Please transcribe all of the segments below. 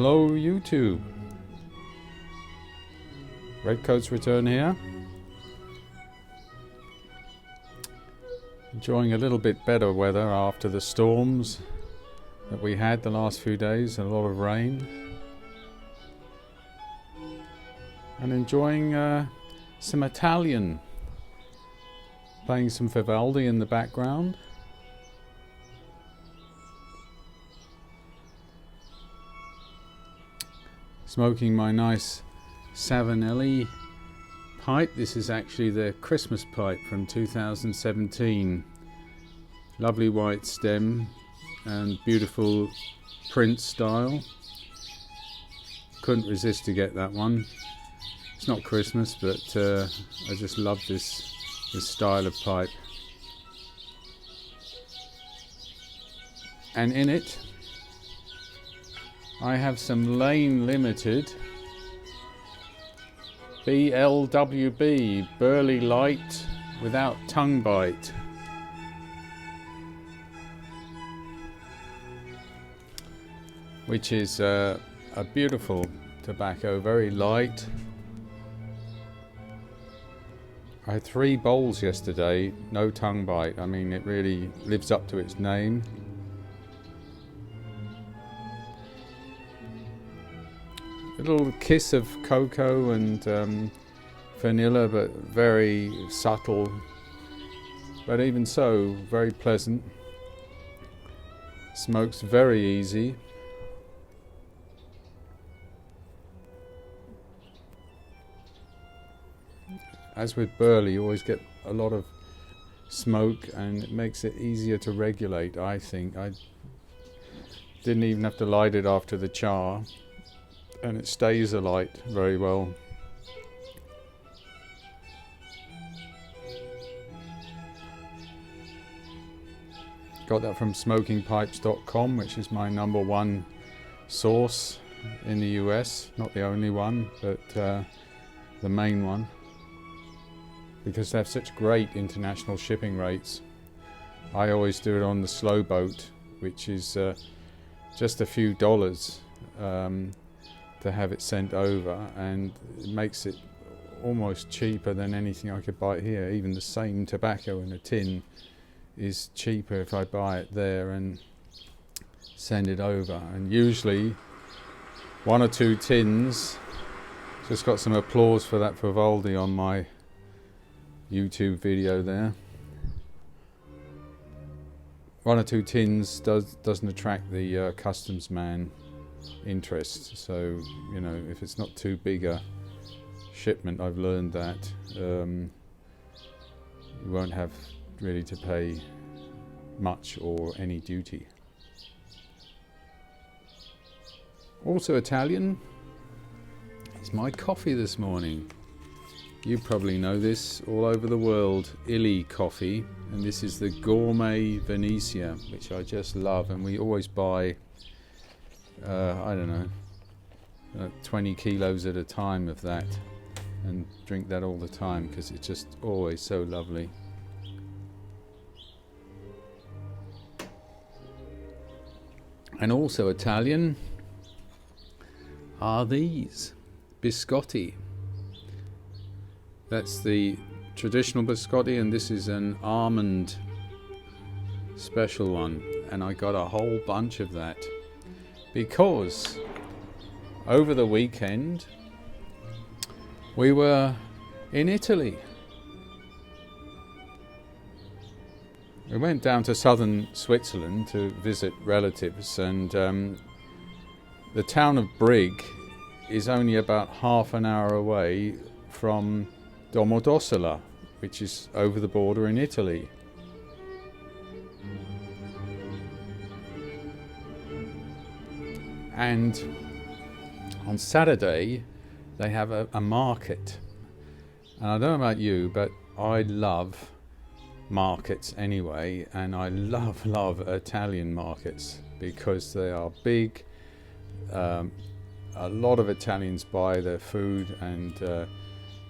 Hello YouTube. Redcoats return here. Enjoying a little bit better weather after the storms that we had the last few days, and a lot of rain. And enjoying some Italian. Playing some Vivaldi in the background. Smoking my nice Savinelli pipe. This is actually the Christmas pipe from 2017. Lovely white stem and beautiful print style. Couldn't resist to get that one. It's not Christmas, but I just love this style of pipe. And in it I have some Lane Limited BLWB Burley Light without tongue bite. Which is a beautiful tobacco, very light. I had 3 bowls yesterday, no tongue bite. I mean, it really lives up to its name. A little kiss of cocoa and vanilla, but very subtle. But even so, very pleasant. Smokes very easy. As with burley, you always get a lot of smoke, and it makes it easier to regulate, I think. I didn't even have to light it after the char, and it stays alight very well. Got that from smokingpipes.com, which is my #1 source in the US. Not the only one, but the main one. Because they have such great international shipping rates. I always do it on the slow boat, which is just a few dollars to have it sent over, and it makes it almost cheaper than anything I could buy here. Even the same tobacco in a tin is cheaper if I buy it there and send it over. And usually 1 or 2 tins. Just got some applause for that Vivaldi on my YouTube video there. 1 or 2 tins doesn't attract the customs man interest. So, you know, if it's not too big a shipment, I've learned that you won't have really to pay much or any duty. Also Italian is my coffee this morning. You probably know this all over the world, Illy coffee, and this is the Gourmet Venezia, which I just love, and we always buy, I don't know, 20 kilos at a time of that, and drink that all the time because it's just always so lovely. And also Italian are these biscotti. That's the traditional biscotti, and this is an almond special one, and I got a whole bunch of that because over the weekend we were in Italy. We went down to southern Switzerland to visit relatives, and the town of Brig is only about half an hour away from Domodossola, which is over the border in Italy. And on Saturday they have a market, and I don't know about you, but I love markets anyway, and I love Italian markets because they are big. A lot of Italians buy their food and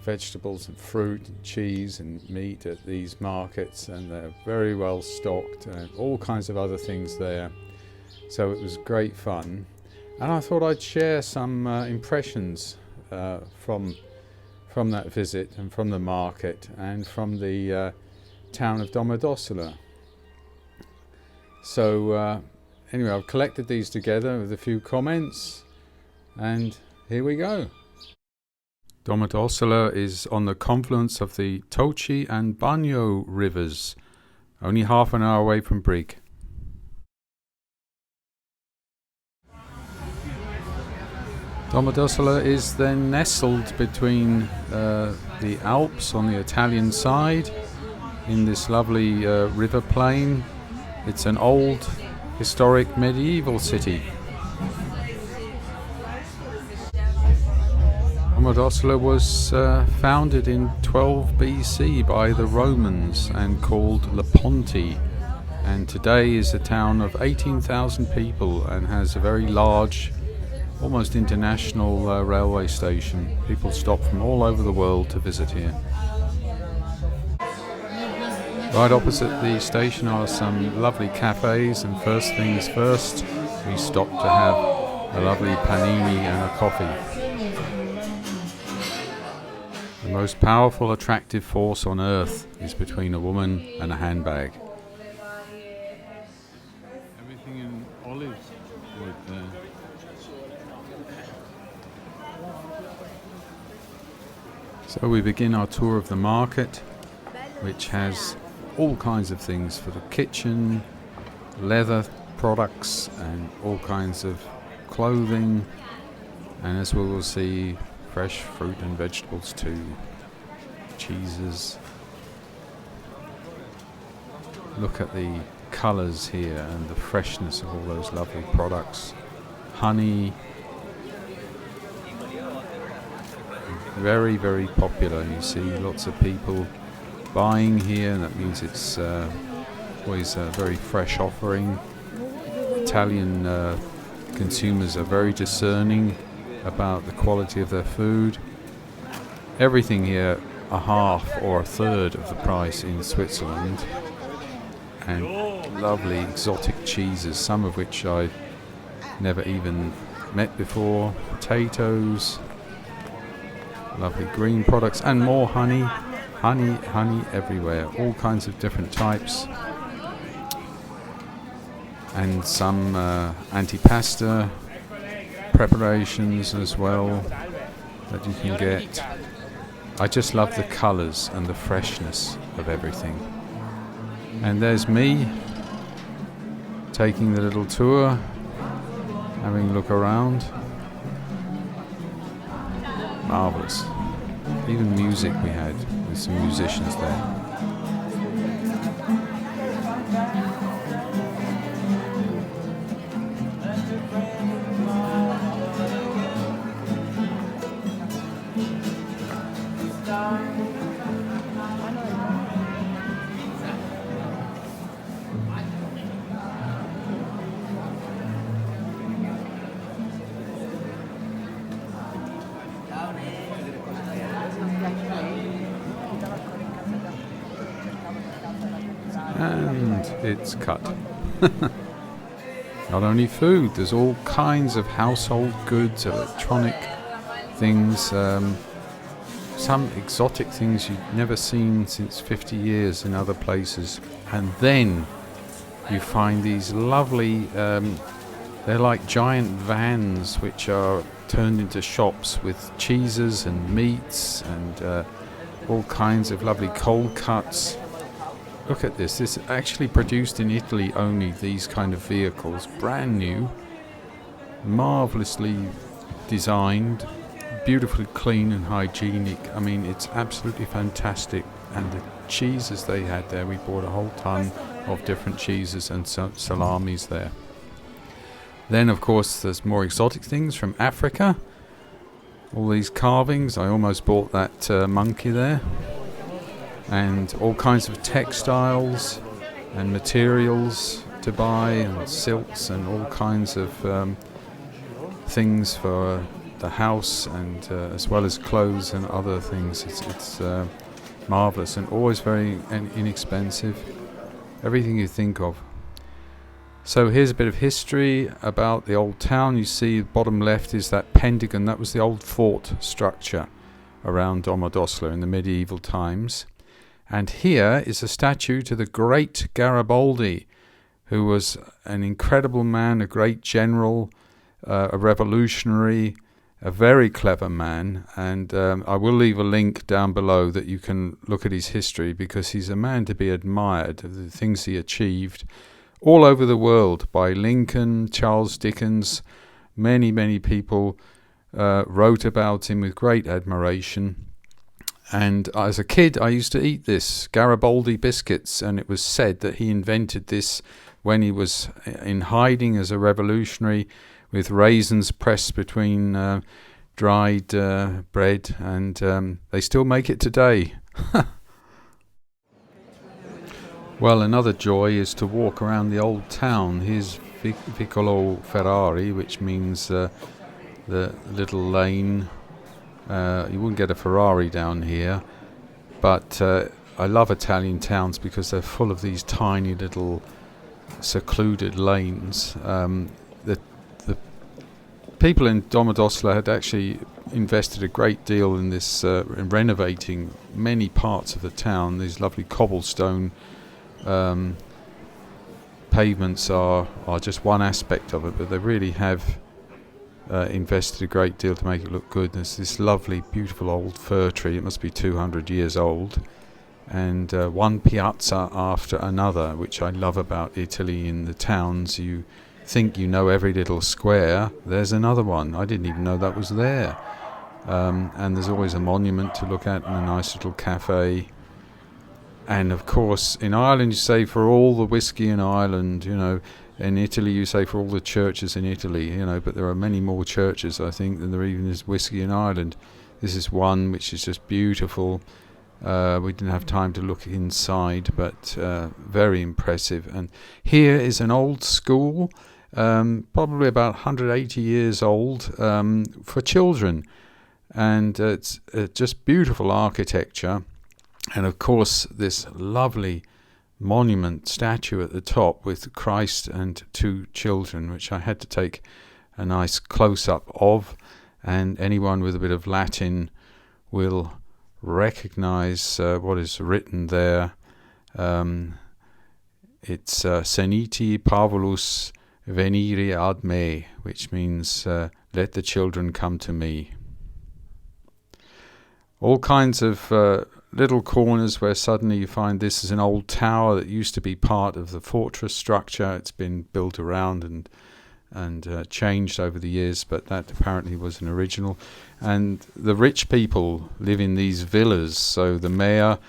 vegetables and fruit and cheese and meat at these markets, and they're very well stocked and all kinds of other things there. So it was great fun. and I thought I'd share some impressions from that visit and from the market and from the town of Domodossola. So anyway, I've collected these together with a few comments, and here we go. Domodossola is on the confluence of the Toci and Bagno rivers, only half an hour away from Brig. Domodossola is then nestled between the Alps on the Italian side in this lovely river plain. It's an old historic medieval city. Domodossola was founded in 12 BC by the Romans and called Leponti, and today is a town of 18,000 people and has a very large, almost international railway station. People stop from all over the world to visit here. Right opposite the station are some lovely cafes, and first things first, we stop to have a lovely panini and a coffee. The most powerful attractive force on earth is between a woman and a handbag. Everything in olive wood there. So we begin our tour of the market, which has all kinds of things for the kitchen, leather products and all kinds of clothing, and as we will see, fresh fruit and vegetables too, cheeses. Look at the colours here and the freshness of all those lovely products. Honey, very, very popular. You see lots of people buying here, and that means it's always a very fresh offering. Italian consumers are very discerning about the quality of their food. Everything here a half or a third of the price in Switzerland, and lovely exotic cheeses, some of which I never even met before. Potatoes, lovely green products, and more honey everywhere, all kinds of different types, and some antipasta preparations as well that you can get. I just love the colours and the freshness of everything. And there's me taking the little tour, having a look around. Marvellous. Even music we had with some musicians there. And it's cut. Not only food, there's all kinds of household goods, electronic things, some exotic things you've never seen since 50 years in other places. And then you find these lovely, they're like giant vans which are turned into shops with cheeses and meats and all kinds of lovely cold cuts. Look at this. This is actually produced in Italy only, these kind of vehicles. Brand new, marvellously designed, beautifully clean and hygienic. I mean, it's absolutely fantastic. And the cheeses they had there, we bought a whole ton of different cheeses and salamis there. Then, of course, there's more exotic things from Africa. All these carvings. I almost bought that monkey there. And all kinds of textiles and materials to buy, and silks and all kinds of things for the house, and as well as clothes and other things. It's marvellous and always very inexpensive. Everything you think of. So here's a bit of history about the old town. You see bottom left is that Pentagon. That was the old fort structure around Domodossola in the medieval times. And here is a statue to the great Garibaldi, who was an incredible man, a great general, a revolutionary, a very clever man. And I will leave a link down below that you can look at his history, because he's a man to be admired, the things he achieved all over the world by Lincoln, Charles Dickens. Many, many people wrote about him with great admiration. And as a kid, I used to eat this, Garibaldi biscuits, and it was said that he invented this when he was in hiding as a revolutionary, with raisins pressed between dried bread, and they still make it today. Well, another joy is to walk around the old town. Here's Vicolo Ferrari, which means the little lane. You wouldn't get a Ferrari down here, but I love Italian towns because they're full of these tiny little secluded lanes. The people in Domodossola had actually invested a great deal in this, in renovating many parts of the town. These lovely cobblestone pavements are just one aspect of it, but they really have invested a great deal to make it look good. There's this lovely, beautiful old fir tree. It must be 200 years old, and one piazza after another, which I love about Italy. In the towns, you think you know every little square. There's another one. I didn't even know that was there. And there's always a monument to look at and a nice little cafe. And of course, in Ireland you say for all the whiskey in Ireland, you know. In Italy you say for all the churches in Italy, you know, but there are many more churches, I think, than there even is whiskey in Ireland. This is one which is just beautiful. We didn't have time to look inside, but very impressive. And here is an old school, probably about 180 years old, for children. And it's just beautiful architecture. And of course, this lovely monument statue at the top with Christ and two children, which I had to take a nice close-up of. And anyone with a bit of Latin will recognize what is written there. It's Seniti Parvulus venire ad me, which means let the children come to me. All kinds of little corners where suddenly you find this is an old tower that used to be part of the fortress structure. It's been built around and changed over the years, but that apparently was an original. And the rich people live in these villas, so the mayor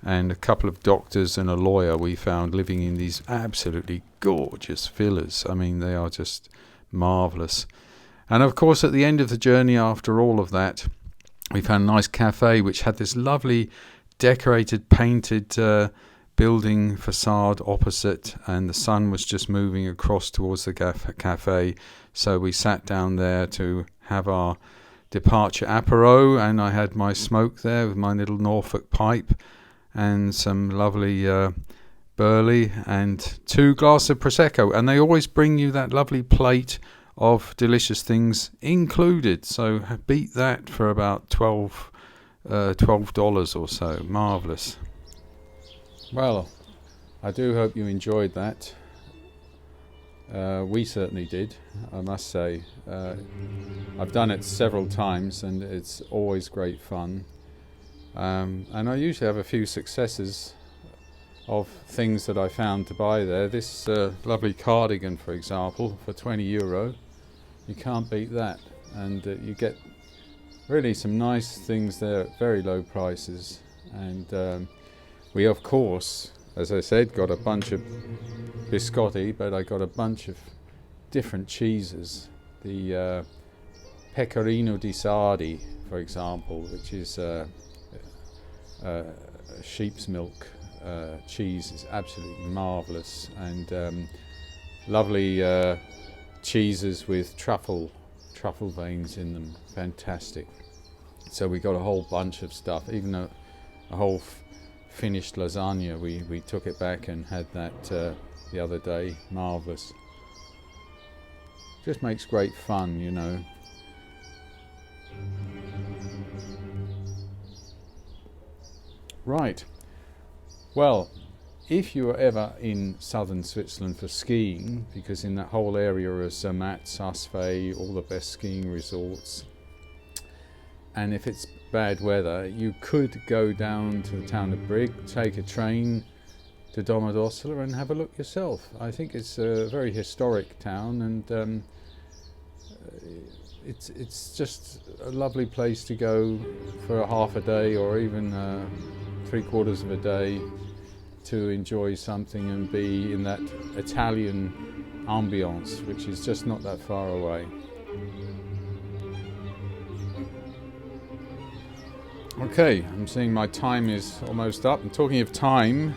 and a couple of doctors and a lawyer we found living in these absolutely gorgeous villas. I mean, they are just marvellous. And of course, at the end of the journey, after all of that, we found a nice cafe which had this lovely decorated, painted building facade opposite, and the sun was just moving across towards the cafe. So we sat down there to have our departure apéro, and I had my smoke there with my little Norfolk pipe and some lovely burley and 2 glasses of Prosecco. And they always bring you that lovely plate of delicious things included. So beat that for about $12 or so. Marvellous. Well, I do hope you enjoyed that. We certainly did, I must say. I've done it several times and it's always great fun. And I usually have a few successes of things that I found to buy there. This lovely cardigan, for example, for €20. You can't beat that. And you get really some nice things there at very low prices. And we, of course, as I said, got a bunch of biscotti, but I got a bunch of different cheeses. The Pecorino di Sardi, for example, which is sheep's milk cheese, is absolutely marvellous. And lovely cheeses with truffle veins in them, fantastic. So we got a whole bunch of stuff, even a whole finished lasagna. We took it back and had that the other day, marvellous. Just makes great fun, you know. Right. Well, if you are ever in southern Switzerland for skiing, because in that whole area are Zermatt, Saas-Fee, all the best skiing resorts, and if it's bad weather, you could go down to the town of Brig, take a train to Domodossola and have a look yourself. I think it's a very historic town, and it's just a lovely place to go for a half a day or even 3/4 of a day to enjoy something and be in that Italian ambience, which is just not that far away. Okay, I'm seeing my time is almost up. And talking of time,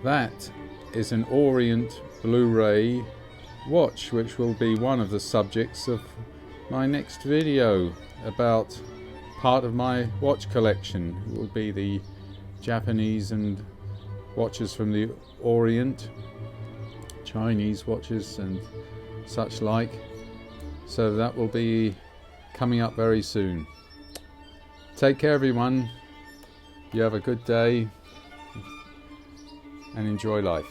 that is an Orient Blu-ray watch, which will be one of the subjects of my next video about part of my watch collection. It will be the Japanese and watches from the Orient, Chinese watches and such like. So that will be coming up very soon. Take care, everyone. You have a good day and enjoy life.